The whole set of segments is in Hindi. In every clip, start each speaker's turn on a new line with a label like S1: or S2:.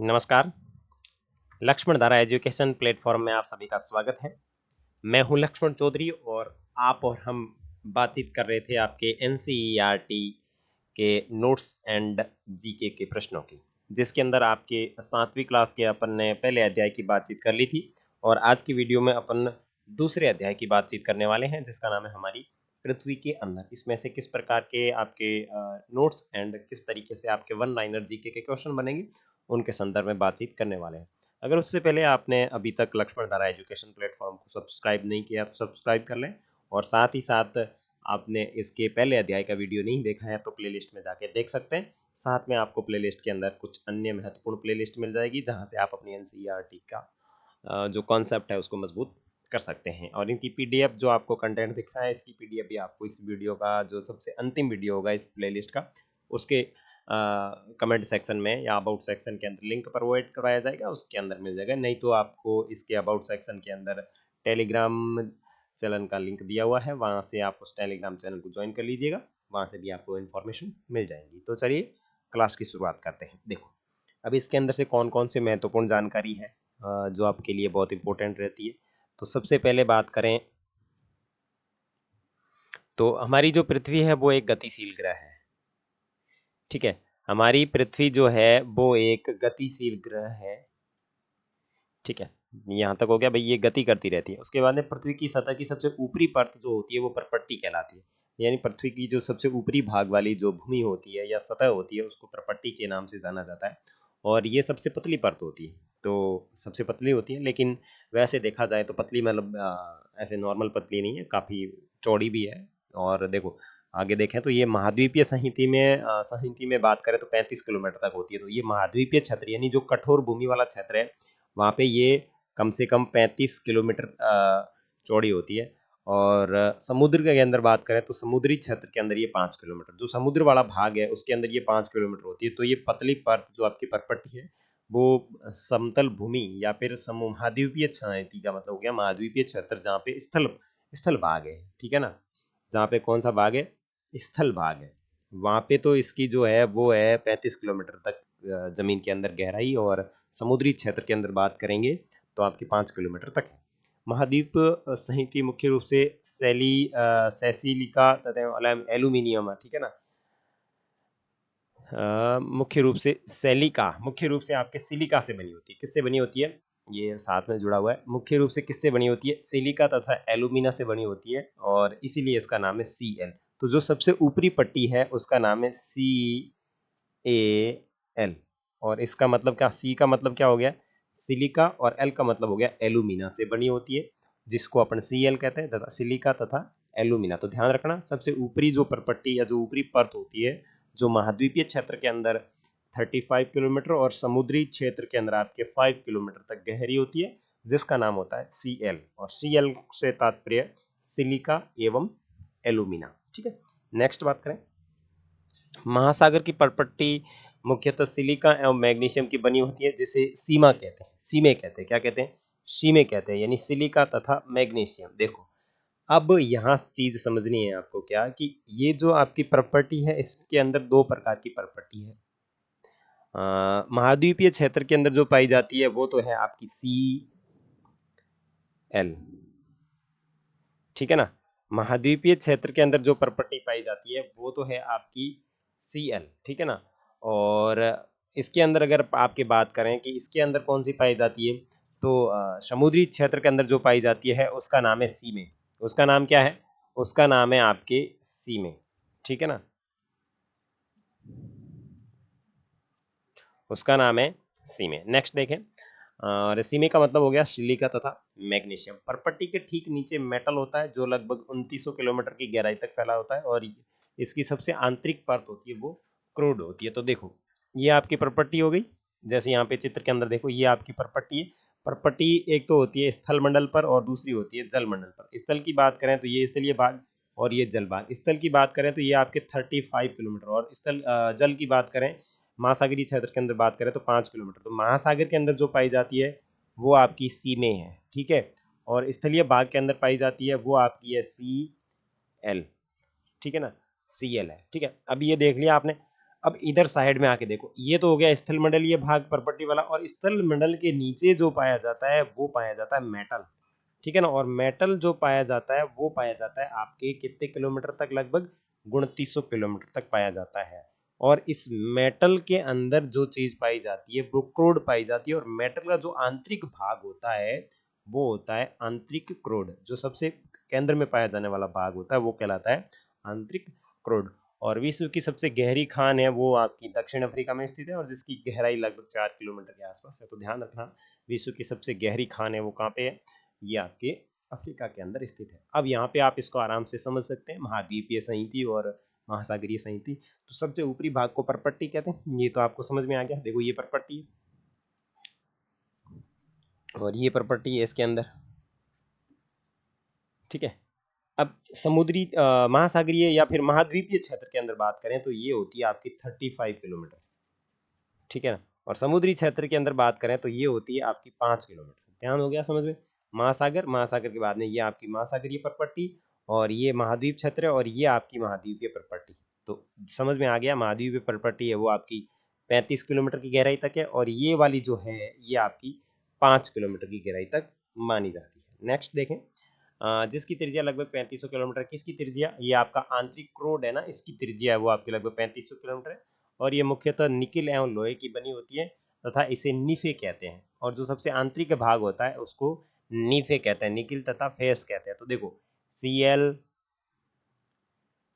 S1: नमस्कार। लक्ष्मण धारा एजुकेशन प्लेटफॉर्म में आप सभी का स्वागत है। मैं हूं लक्ष्मण चौधरी और आप और हम बातचीत कर रहे थे आपके एनसीईआरटी के नोट्स एंड जीके के प्रश्नों की, जिसके अंदर आपके 7वीं क्लास के अपन ने पहले अध्याय की बातचीत कर ली थी और आज की वीडियो में अपन दूसरे अध्याय की बातचीत करने वाले हैं, जिसका नाम है हमारी पृथ्वी के अंदर। इसमें से किस प्रकार के आपके नोट्स एंड किस तरीके से आपके वन लाइनर जीके के क्वेश्चन बनेंगे, उनके संदर्भ में बातचीत करने वाले हैं। अगर उससे पहले आपने अभी तक लक्ष्मण धारा एजुकेशन प्लेटफॉर्म को सब्सक्राइब नहीं किया तो सब्सक्राइब कर लें, और साथ ही साथ आपने इसके पहले अध्याय का वीडियो नहीं देखा है तो प्लेलिस्ट में जाके देख सकते हैं। साथ में आपको प्लेलिस्ट के अंदर कुछ अन्य महत्वपूर्ण प्लेलिस्ट मिल जाएगी, जहां से आप अपनी एनसीईआरटी का जो कॉन्सेप्ट है उसको मजबूत कर सकते हैं। और इनकी पीडीएफ जो आपको कंटेंट दिख रहा है, इसकी पीडीएफ भी आपको इस वीडियो का जो सबसे अंतिम वीडियो होगा इस प्लेलिस्ट का, उसके कमेंट सेक्शन में या अबाउट सेक्शन के अंदर लिंक प्रोवाइड कराया जाएगा, उसके अंदर मिल जाएगा। नहीं तो आपको इसके अबाउट सेक्शन के अंदर टेलीग्राम चैनल का लिंक दिया हुआ है, वहां से आप उस टेलीग्राम चैनल को ज्वाइन कर लीजिएगा, वहां से भी आपको इन्फॉर्मेशन मिल जाएगी। तो चलिए क्लास की शुरुआत करते हैं। देखो, अब इसके अंदर से कौन कौन से महत्वपूर्ण जानकारी है जो आपके लिए बहुत इंपॉर्टेंट रहती है। तो सबसे पहले बात करें तो हमारी जो पृथ्वी है वो एक गतिशील ग्रह है। ठीक है, हमारी पृथ्वी जो है वो एक गतिशील ग्रह है। ठीक है, यहाँ तक हो गया भाई, ये गति करती रहती है। उसके बाद में पृथ्वी की सतह की सबसे ऊपरी परत जो होती है वो परपट्टी कहलाती है। यानी पृथ्वी की जो सबसे ऊपरी भाग वाली जो भूमि होती है या सतह होती है उसको परपट्टी के नाम से जाना जाता है, और ये सबसे पतली परत होती है। तो सबसे पतली होती है, लेकिन वैसे देखा जाए तो पतली मतलब ऐसे नॉर्मल पतली नहीं है, काफी चौड़ी भी है। और देखो आगे देखें तो ये महाद्वीपीय सहिति में बात करें तो 35 किलोमीटर तक होती है। तो ये महाद्वीपीय क्षेत्र यानी जो कठोर भूमि वाला क्षेत्र है, वहाँ पे ये कम से कम 35 किलोमीटर चौड़ी होती है। और समुद्र के अंदर बात करें तो समुद्री क्षेत्र के अंदर ये 5 किलोमीटर, जो समुद्र वाला भाग है उसके अंदर ये 5 किलोमीटर होती है। तो ये पतली परत जो आपकी परपट्टी है वो समतल भूमि या फिर महाद्वीपीय क्षति का मतलब हो गया महाद्वीपीय क्षेत्र, जहाँ पे स्थल स्थल भाग है। ठीक है ना, जहाँ पे कौन सा भाग है, स्थल भाग है, वहाँ पे तो इसकी जो है वो है 35 किलोमीटर तक जमीन के अंदर गहराई, और समुद्री क्षेत्र के अंदर बात करेंगे तो आपकी 5 किलोमीटर तक है। महाद्वीप सहिति मुख्य रूप से सैसिलिका तथा एल्यूमिनियम है। ठीक है ना, मुख्य रूप से मुख्य रूप से आपके सिलिका से बनी होती है। किससे बनी होती है, ये साथ में जुड़ा हुआ है। मुख्य रूप से किससे बनी होती है, सिलिका तथा एल्यूमिना से बनी होती है, और इसीलिए इसका नाम है Cl। तो जो सबसे ऊपरी पट्टी है उसका नाम है CaL, और इसका मतलब क्या, सी का मतलब क्या हो गया सिलिका, और एल का मतलब हो गया एल्यूमिना से बनी होती है, जिसको अपन Cl कहते हैं, तथा सिलिका तथा एल्यूमिना। तो ध्यान रखना, सबसे ऊपरी जो परपट्टी या जो ऊपरी परत होती है जो महाद्वीपीय क्षेत्र के अंदर 35 किलोमीटर और समुद्री क्षेत्र के अंदर आपके 5 किलोमीटर तक गहरी होती है, जिसका नाम होता है Cl, और Cl से तात्पर्य सिलिका एवं एल्यूमिना। ठीक है, नेक्स्ट बात करें, महासागर की परपट्टी मुख्यतः सिलिका एवं मैग्नीशियम की बनी होती है, जिसे सीमा कहते हैं, सीमे कहते हैं। क्या कहते हैं, सीमे कहते हैं, यानी सिलिका तथा मैग्नीशियम। देखो अब यहाँ चीज समझनी है आपको, क्या कि ये जो आपकी प्रॉपर्टी है इसके अंदर दो प्रकार की प्रॉपर्टी है। महाद्वीपीय क्षेत्र के अंदर जो पाई जाती है वो तो है आपकी Cl। ठीक है ना, महाद्वीपीय क्षेत्र के अंदर जो प्रॉपर्टी पाई जाती है वो तो है आपकी Cl। ठीक है ना, और इसके अंदर अगर आपकी बात करें कि इसके अंदर कौन सी पाई जाती है, तो समुद्री क्षेत्र के अंदर जो पाई जाती है उसका नाम है सीमे। उसका नाम क्या है, उसका नाम है आपके सीमे। ठीक है ना, उसका नाम है सीमे। नेक्स्ट देखें, और सीमे का मतलब हो गया सिलिका तथा मैग्नीशियम। परपट्टी के ठीक नीचे मेटल होता है जो लगभग 2900 किलोमीटर की गहराई तक फैला होता है, और इसकी सबसे आंतरिक परत होती है वो क्रूड होती है। तो देखो ये आपकी परपट्टी हो गई, जैसे यहाँ पे चित्र के अंदर देखो ये आपकी परपट्टी है। परपट्टी एक तो होती है स्थल मंडल पर और दूसरी होती है जल मंडल पर। स्थल की बात करें तो ये स्थलीय भाग और ये जल भाग। स्थल की बात करें तो ये आपके 35 किलोमीटर, और स्थल जल की बात करें महासागरीय क्षेत्र के अंदर बात करें तो 5 किलोमीटर। तो महासागर के अंदर जो पाई जाती है वो आपकी सीमे है। ठीक है, और स्थलीय भाग के अंदर पाई जाती है वो आपकी है Cl। ठीक है ना, Cl है। ठीक है, अब ये देख लिया आपने। अब इधर साइड में आके देखो, ये तो हो गया स्थल मंडलीय भाग पर्पट्टी वाला, और स्थल मंडल के नीचे जो पाया जाता है वो पाया जाता है मेटल, ठीक है ना। और मेटल जो पाया जाता है वो पाया जाता है आपके कितने किलोमीटर तक, लगभग 2900 किलोमीटर तक पाया जाता है। और इस मेटल के अंदर जो चीज पाई जाती है वो क्रोड पाई जाती है, और मेटल का जो आंतरिक भाग होता है वो होता है आंतरिक क्रोड। जो सबसे केंद्र में पाया जाने वाला भाग होता है वो कहलाता है आंतरिक क्रोड। और विश्व की सबसे गहरी खान है वो आपकी दक्षिण अफ्रीका में स्थित है, और जिसकी गहराई लगभग 4 किलोमीटर के आसपास है। तो ध्यान रखना, विश्व की सबसे गहरी खान है वो कहाँ पे है, ये आपके अफ्रीका के अंदर स्थित है। अब यहाँ पे आप इसको आराम से समझ सकते हैं, महाद्वीपीय संहति और महासागरीय संहति। तो सबसे ऊपरी भाग को परपट्टी कहते हैं, ये तो आपको समझ में आ गया। देखो ये परपट्टी है और ये परपट्टी है इसके अंदर, ठीक है। अब समुद्री महासागरीय या फिर महाद्वीपीय क्षेत्र के अंदर बात करें तो ये होती है आपकी 35 किलोमीटर, ठीक है ना। और समुद्री क्षेत्र के अंदर बात करें तो ये होती है आपकी 5 किलोमीटर। ध्यान हो गया समझ में। महासागर, महासागर के बाद में ये आपकी महासागरीय परपट्टी, और ये महाद्वीप क्षेत्र है, और ये आपकी महाद्वीपीय परपट्टी। तो समझ में आ गया, महाद्वीपीय परपट्टी है वो आपकी 35 किलोमीटर की गहराई तक है, और ये वाली जो है ये आपकी 5 किलोमीटर की गहराई तक मानी जाती है। नेक्स्ट देखें, जिसकी त्रिज्या लगभग 3500 किलोमीटर। किसकी त्रिज्या, ये आपका आंतरिक क्रोड है ना, इसकी त्रिज्या है वो आपकी लगभग 3500 किलोमीटर है, और ये मुख्यतः निकिल एवं लोहे की बनी होती है तथा इसे नीफे कहते हैं। और जो सबसे आंतरिक भाग होता है उसको नीफे कहते हैं, निकिल तथा फेस कहते हैं। तो देखो Cl,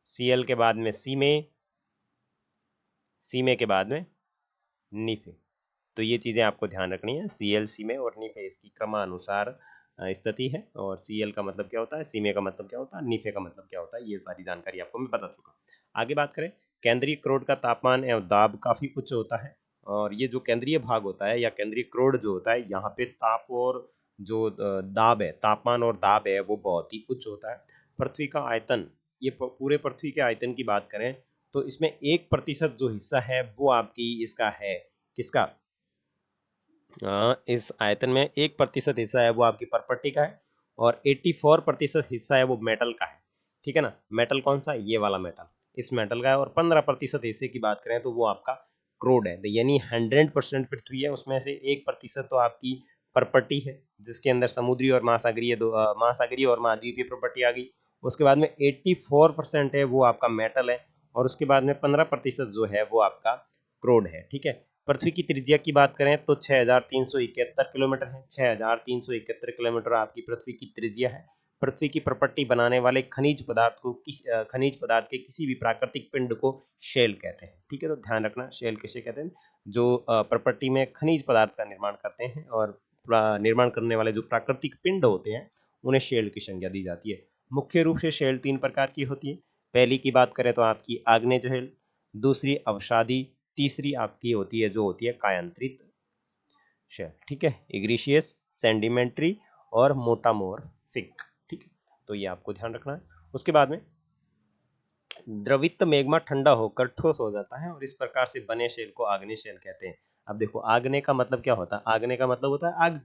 S1: Cl के बाद में सीमे के बाद में नीफे। तो ये चीजें आपको ध्यान रखनी है, Cl, सीमे और नीफे इसकी क्रमानुसार स्थिति है। और Cl का मतलब क्या होता है, सीमे का मतलब क्या होता है, नीफे का मतलब क्या होता है, ये सारी जानकारी आपको मैं बता चुका। आगे बात करें, केंद्रीय क्रोड का तापमान एवं दाब काफी उच्च होता है। और ये जो केंद्रीय भाग होता है या केंद्रीय क्रोड जो होता है, यहाँ पे ताप और जो दाब है, तापमान और दाब है वो बहुत ही उच्च होता है। पृथ्वी का आयतन, ये पूरे पृथ्वी के आयतन की बात करें तो इसमें 1% जो हिस्सा है वो आपकी इसका है, किसका, इस आयतन में 1% हिस्सा है वो आपकी परपट्टी का है, और 84% हिस्सा है वो मेटल का है, ठीक है ना। मेटल कौन सा, ये वाला मेटल, इस मेटल का है। और 15% हिस्से की बात करें तो वो आपका क्रोड है। यानी 100% पृथ्वी है, उसमें से 1% तो आपकी परपट्टी है, जिसके अंदर समुद्री और महासागरीय महासागरीय और महाद्वीपीय प्रॉपर्टी आ गई। उसके बाद में 84% है वो आपका मेटल है, और उसके बाद में 15% जो है वो आपका क्रोड है, ठीक है। पृथ्वी की त्रिज्या की बात करें तो 6371 किलोमीटर है। 6371 किलोमीटर आपकी पृथ्वी की त्रिज्या है। पृथ्वी की प्रपट्टी बनाने वाले खनिज पदार्थ को खनिज पदार्थ के किसी भी प्राकृतिक पिंड को शेल कहते हैं, ठीक है। तो ध्यान रखना, शेल किसे कहते हैं, जो प्रपट्टी में खनिज पदार्थ का निर्माण करते हैं, और निर्माण करने वाले जो प्राकृतिक पिंड होते हैं उन्हें शेल की संज्ञा दी जाती है। मुख्य रूप से शेल 3 प्रकार की होती है। पहली की बात करें तो आपकी आग्नेय शेल, दूसरी अवसादी, तीसरी आपकी होती है जो होती है कायांतरित शेल, ठीक है। इग्रीशियस, सेंडिमेंट्री और मोटामोर्फिक, ठीक है। तो ये आपको ध्यान रखना है। उसके बाद में द्रवित मेग्मा ठंडा होकर ठोस हो जाता है, और इस प्रकार से बने शेल को आग्नेय शेल कहते हैं। अब देखो आग्नेय का मतलब क्या होता है, आग्नेय का मतलब होता है आग।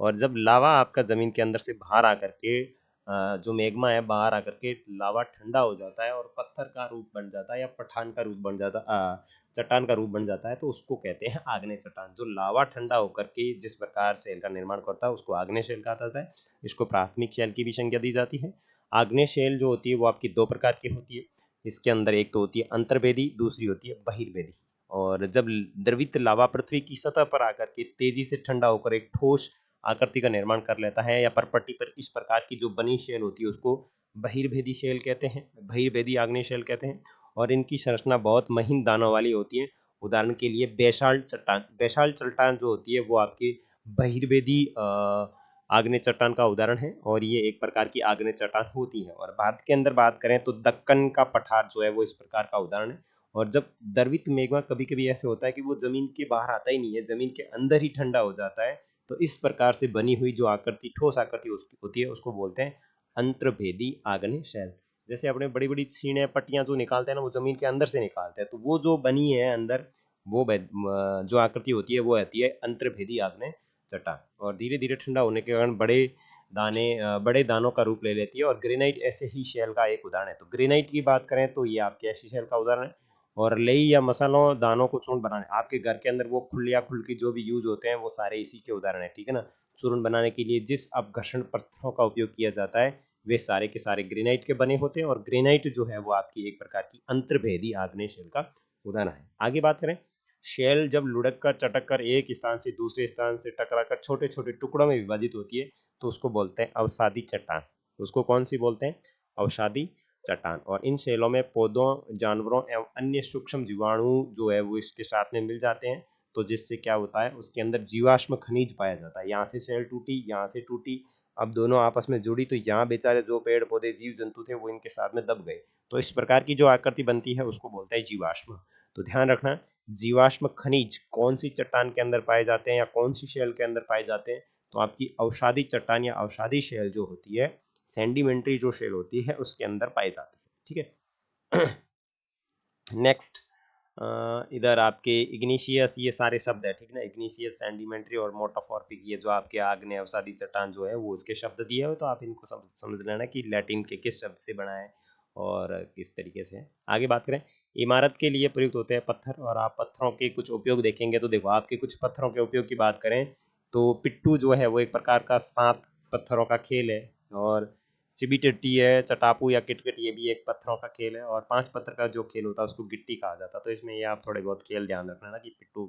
S1: और जब लावा आपका जमीन के अंदर से बाहर आकर के जो मेग्मा है बाहर आकर के लावा ठंडा हो जाता है और पत्थर का रूप बन जाता है या पठान का रूप बन जाता चट्टान का रूप बन जाता है, तो उसको कहते हैं आग्नेय चट्टान। जो लावा ठंडा होकर के जिस प्रकार शेल का निर्माण करता है उसको आग्नेय शेल कहा जाता है। इसको प्राथमिक शेल की भी संज्ञा दी जाती है। आग्नेय शेल जो होती है वो आपकी 2 प्रकार की होती है। इसके अंदर एक तो होती है अंतर्वेदी, दूसरी होती है बहिर्वेदी। और जब द्रवित लावा पृथ्वी की सतह पर आकर के तेजी से ठंडा होकर एक ठोस आकृति का निर्माण कर लेता है या परपट्टी पर इस प्रकार की जो बनी शेल होती है उसको बहिर्भेदी शेल कहते हैं, बहिर्भेदी आग्नेय शेल कहते हैं। और इनकी संरचना बहुत महीन दानों वाली होती है। उदाहरण के लिए बेसाल्ट चट्टान जो होती है वो आपकी बहिर्भेदी आग्नेय चट्टान का उदाहरण है, और ये एक प्रकार की आग्नेय चट्टान होती है। और भारत के अंदर बात करें तो दक्कन का पठार जो है वो इस प्रकार का उदाहरण है। और जब द्रवित मेघमा कभी कभी ऐसे होता है कि वो जमीन के बाहर आता ही नहीं है, जमीन के अंदर ही ठंडा हो जाता है, तो इस प्रकार से बनी हुई जो आकृति, ठोस आकृति उसकी होती है, उसको बोलते हैं अंतर्भेदी आग्नेय शेल। जैसे अपने बड़ी बड़ी सीने पट्टियां जो निकालते हैं ना, वो जमीन के अंदर से निकालते हैं, तो वो जो बनी है अंदर, वो जो आकृति होती है वो रहती है अंतर्भेदी आग्नेय चट्टान। और धीरे धीरे ठंडा होने के कारण बड़े दानों का रूप ले लेती है। और ग्रेनाइट ऐसे ही शेल का एक उदाहरण है। तो ग्रेनाइट की बात करें तो ये आपके ऐसी शेल का उदाहरण है। और लई या मसालों दानों को चूर्ण बनाने, आपके घर के अंदर वो खुल या खुल की जो भी यूज होते हैं वो सारे इसी के उदाहरण है, ठीक है ना। चूर्ण बनाने के लिए जिस अपघर्षण पत्थरों का उपयोग किया जाता है वे सारे के सारे ग्रेनाइट के बने होते हैं, और ग्रेनाइट जो है वो आपकी एक प्रकार की अंतर्भेदी आग्नेय शिला का उदाहरण है। आगे बात करें, शेल जब लुढ़क कर चटक कर एक स्थान से दूसरे स्थान से टकराकर छोटे छोटे टुकड़ों में विभाजित होती है तो उसको बोलते हैं अवसादी चट्टान। उसको कौन सी बोलते हैं? अवसादी चट्टान। और इन शेलों में पौधों, जानवरों एवं अन्य सूक्ष्म जीवाणु जो है वो इसके साथ में मिल जाते हैं, तो जिससे क्या होता है उसके अंदर जीवाश्म खनिज पाया जाता है। यहाँ से शेल टूटी, यहाँ से टूटी, अब दोनों आपस में जुड़ी तो यहाँ बेचारे जो पेड़ पौधे जीव जंतु थे वो इनके साथ में दब गए, तो इस प्रकार की जो आकृति बनती है उसको बोलते हैं जीवाश्म। तो ध्यान रखना, जीवाश्म खनिज कौन सी चट्टान के अंदर पाए जाते हैं या कौन सी शेल के अंदर पाए जाते हैं? तो आपकी अवसादी चट्टान या अवसादी शेल जो होती है, सेडिमेंट्री जो शेल होती है उसके अंदर पाए जाते हैं, ठीक है। नेक्स्ट, इधर आपके इग्निशियस, ये सारे शब्द है, ठीक ना। इग्निशियस, सेडिमेंट्री और मोटाफॉर्पिक, ये जो आपके आग्नेय अवसादी चट्टान जो है वो उसके शब्द दिए हुए, तो आप इनको समझ लेना कि लैटिन के किस शब्द से बना है और किस तरीके से है। आगे बात करें, इमारत के लिए प्रयुक्त होते हैं पत्थर, और आप पत्थरों के कुछ उपयोग देखेंगे तो देखो, आपके कुछ पत्थरों के उपयोग की बात करें तो पिट्टू जो है वो एक प्रकार का 7 पत्थरों का खेल है, और चिबीटिट्टी है, चटापू या किटकिट, ये भी एक पत्थरों का खेल है, और 5 पत्थर का जो खेल होता है उसको गिट्टी कहा जाता है। तो इसमें ये आप थोड़े बहुत खेल ध्यान रखना ना कि पिट्टू,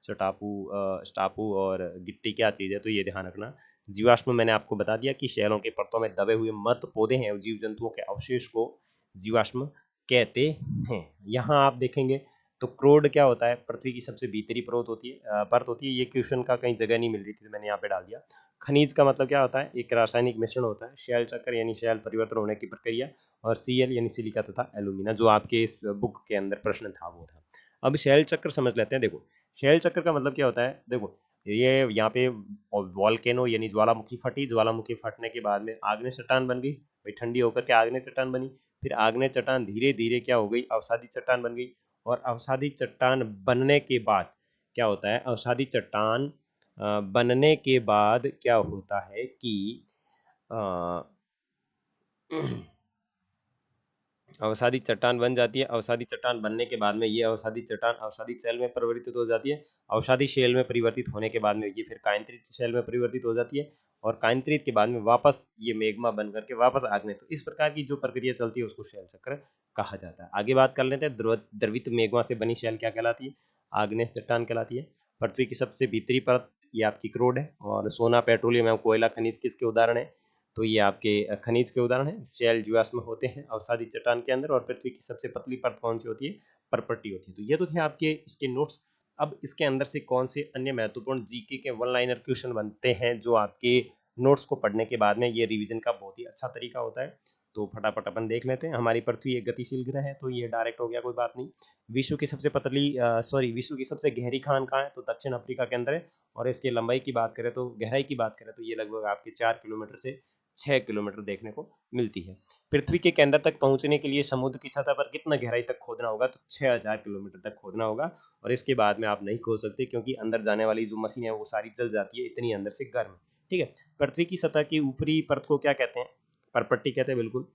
S1: चटापू, स्टापू और गिट्टी क्या चीज़ है, तो ये ध्यान रखना। जीवाश्म मैंने आपको बता दिया कि शैलों के परतों में दबे हुए मृत पौधे हैं, जीव जंतुओं के अवशेष को जीवाश्म कहते हैं। यहाँ आप देखेंगे तो क्रोड क्या होता है? पृथ्वी की सबसे भीतरी परत होती है, परत होती है। ये क्वेश्चन का कहीं जगह नहीं मिल रही थी तो मैंने यहाँ पे डाल दिया। खनिज का मतलब क्या होता है? एक रासायनिक मिश्रण होता है। शैल चक्र यानी शैल परिवर्तन होने की प्रक्रिया, और सीएल यानी सिलिका तथा एल्यूमिना, जो आपके इस बुक के अंदर प्रश्न था वो था। अब शैल चक्र समझ लेते हैं। देखो, शैल चक्र का मतलब क्या होता है? देखो, ये यहाँ पे वॉल्केनो यानी ज्वालामुखी फटी, ज्वालामुखी फटने के बाद में आग्नेय चट्टान बन गई, भाई ठंडी होकर के आग्नेय चट्टान बनी, फिर आग्नेय चट्टान धीरे धीरे क्या हो गई? अवसादी चट्टान बन गई, और अवसादी चट्टान बनने के बाद क्या होता है? अवसादी चट्टान बनने के बाद क्या होता है कि अ, अवसादी चट्टान बन जाती है। अवसादी चट्टान बनने के बाद में ये अवसादी चट्टान अवसादी शेल में परिवर्तित हो जाती है। अवसादी शेल में परिवर्तित होने के बाद में ये फिर कायंत्रित शेल में परिवर्तित हो जाती है, और कायंत्रित के बाद में वापस ये मेग्मा बन करके वापस आग्नेय, तो इस प्रकार की जो प्रक्रिया चलती है उसको शेल चक्र कहा जाता है। आगे बात कर लेते हैं, द्रवित मेग्मा से बनी शेल क्या कहलाती है? आग्नेय चट्टान कहलाती है। पृथ्वी की सबसे भीतरी परत ये आपकी क्रोड है, और सोना, पेट्रोलियम एवं कोयला खनिज किसके उदाहरण है? तो ये आपके खनिज के उदाहरण हैं। शैल जीवाश्म होते हैं अवसादी चट्टान के अंदर, और पृथ्वी की सबसे पतली परत कौन सी होती है? पर्पट्टी होती है। तो ये तो थे आपके इसके नोट्स। अब इसके अंदर से कौन से अन्य महत्वपूर्ण जीके के वन लाइनर क्वेश्चन बनते हैं जो आपके नोट्स को पढ़ने के बाद में ये रिवीजन का बहुत ही अच्छा तरीका होता है, तो फटाफट अपन देख लेते हैं। हमारी पृथ्वी एक गतिशील ग्रह है, तो ये डायरेक्ट हो गया, कोई बात नहीं। विश्व की सबसे पतली सॉरी विश्व की सबसे गहरी खान कहाँ है? तो दक्षिण अफ्रीका के अंदर है, और इसकी लंबाई की बात करें तो, गहराई की बात करें तो ये लगभग आपके 4 किलोमीटर से 6 किलोमीटर देखने को मिलती है। पृथ्वी के केंद्र तक पहुंचने के लिए समुद्र की सतह पर कितना गहराई तक खोदना होगा? तो 6000 किलोमीटर तक खोदना होगा, और इसके बाद में आप नहीं खोद सकते क्योंकि अंदर जाने वाली जो मशीन है वो सारी जल जाती है, इतनी अंदर से गर्म, ठीक है। पृथ्वी की सतह की ऊपरी परत को क्या कहते हैं? परपट्टी कहते हैं, बिल्कुल।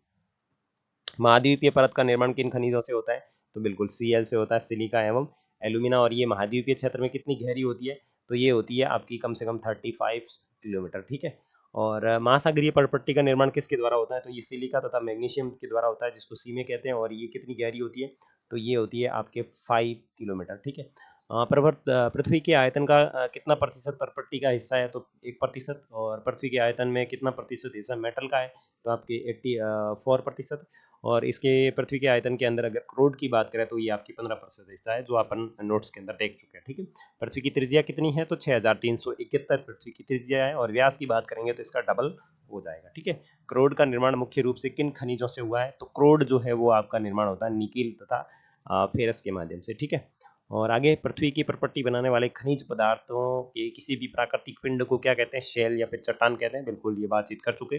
S1: महाद्वीपीय परत का निर्माण किन खनिजों से होता है? तो बिल्कुल सीएल से होता है, सिलिका एवं एल्यूमिना। और ये महाद्वीपीय क्षेत्र में कितनी गहरी होती है? तो ये होती है आपकी कम से कम 35 किलोमीटर, ठीक है। और महासागरीय परपट्टी का निर्माण किसके द्वारा होता है? तो ये सिलिका तथा मैग्नीशियम के द्वारा होता है, जिसको सीमे कहते हैं, और ये कितनी गहरी होती है? तो ये होती है आपके 5 किलोमीटर, ठीक है। पृथ्वी के आयतन का कितना प्रतिशत परपट्टी का हिस्सा है? तो 1%। और पृथ्वी के आयतन में कितना प्रतिशत हिस्सा मेटल का है? तो आपके 84%। और इसके पृथ्वी के आयतन के अंदर अगर क्रोड की बात करें तो ये आपकी 15% हिस्सा है, जो अपन नोट्स के अंदर देख चुके हैं, ठीक है। पृथ्वी की त्रिज्या कितनी है? तो 6371 पृथ्वी की त्रिज्या है, और व्यास की बात करेंगे तो इसका डबल हो जाएगा, ठीक है। क्रोड का निर्माण मुख्य रूप से किन खनिजों से हुआ है? तो क्रोड जो है वो आपका निर्माण होता है निकिल तथा फेरस के माध्यम से, ठीक है। और आगे, पृथ्वी की प्रपट्टी बनाने वाले खनिज पदार्थों के किसी भी प्राकृतिक पिंड को क्या कहते हैं? शेल या फिर चट्टान कहते हैं, बिल्कुल ये बातचीत कर चुके।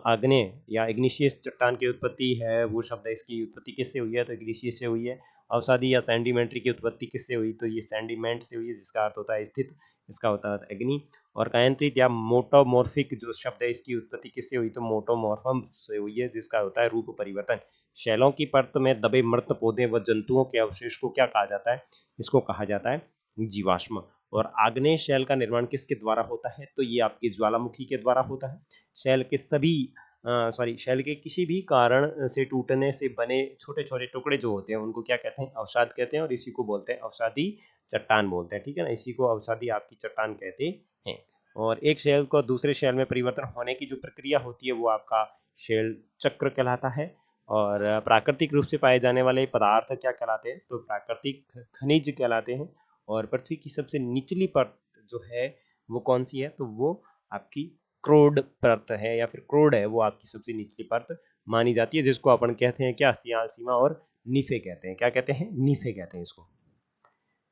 S1: आग्नेय या इग्निशियस चट्टान की उत्पत्ति है, वो शब्द है, इसकी उत्पत्ति किससे हुई है? तो इग्निशियस से हुई है। अवसादी या सैंडिमेंट्री की उत्पत्ति किससे हुई? तो ये सैंडिमेंट से हुई है, जिसका अर्थ होता है स्थित, इसका होता है अग्नि। और कायांत्रित या मोटोमॉर्फिक जो शब्द है, इसकी उत्पत्ति किससे हुई? तो मोटोमॉर्फम से हुई है, जिसका होता है रूप परिवर्तन। शैलों की परत में दबे मृत पौधे व जंतुओं के अवशेष को क्या कहा जाता है? इसको कहा जाता है जीवाश्म। और आग्नेय शैल का निर्माण किसके द्वारा होता है? तो ये आपके ज्वालामुखी के द्वारा होता है। शैल के सभी शैल के किसी भी कारण से टूटने से बने छोटे-छोटे टुकड़े जो होते हैं उनको क्या कहते हैं? अवसाद कहते हैं और इसी को बोलते हैं अवसादी चट्टान बोलते हैं, ठीक है ना? इसी को अवसादी आपकी चट्टान कहते हैं। और एक शैल को दूसरे शैल में परिवर्तन होने की जो प्रक्रिया होती है वो आपका शैल चक्र कहलाता है। और प्राकृतिक रूप से पाए जाने वाले पदार्थ क्या कहलाते हैं? तो प्राकृतिक खनिज कहलाते हैं। और पृथ्वी की सबसे निचली परत जो है वो कौन सी है? तो वो आपकी क्रोड परत है या फिर क्रोड है, वो आपकी सबसे निचली परत मानी जाती है, जिसको अपन कहते हैं क्या? सीमा और नीफे कहते हैं। क्या कहते हैं? नीफे कहते हैं इसको।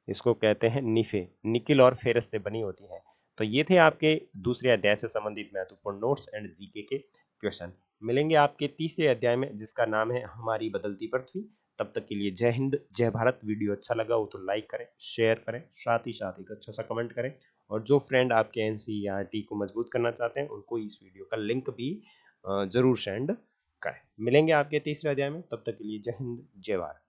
S1: इसको कहते हैं नीफे। निकिल और फेरस से बनी होती है। तो ये थे आपके दूसरे अध्याय से संबंधित महत्वपूर्ण नोट्स एंड जीके के क्वेश्चन। मिलेंगे आपके तीसरे अध्याय में जिसका नाम है हमारी बदलती पृथ्वी। तब तक के लिए जय हिंद, जय भारत। वीडियो अच्छा लगा हो तो लाइक करें, शेयर करें, साथ ही एक अच्छा सा कमेंट करें। और जो फ्रेंड आपके एनसीईआरटी को मजबूत करना चाहते हैं उनको इस वीडियो का लिंक भी जरूर सेंड करें। मिलेंगे आपके तीसरे अध्याय में, तब तक के लिए जय हिंद, जय भारत।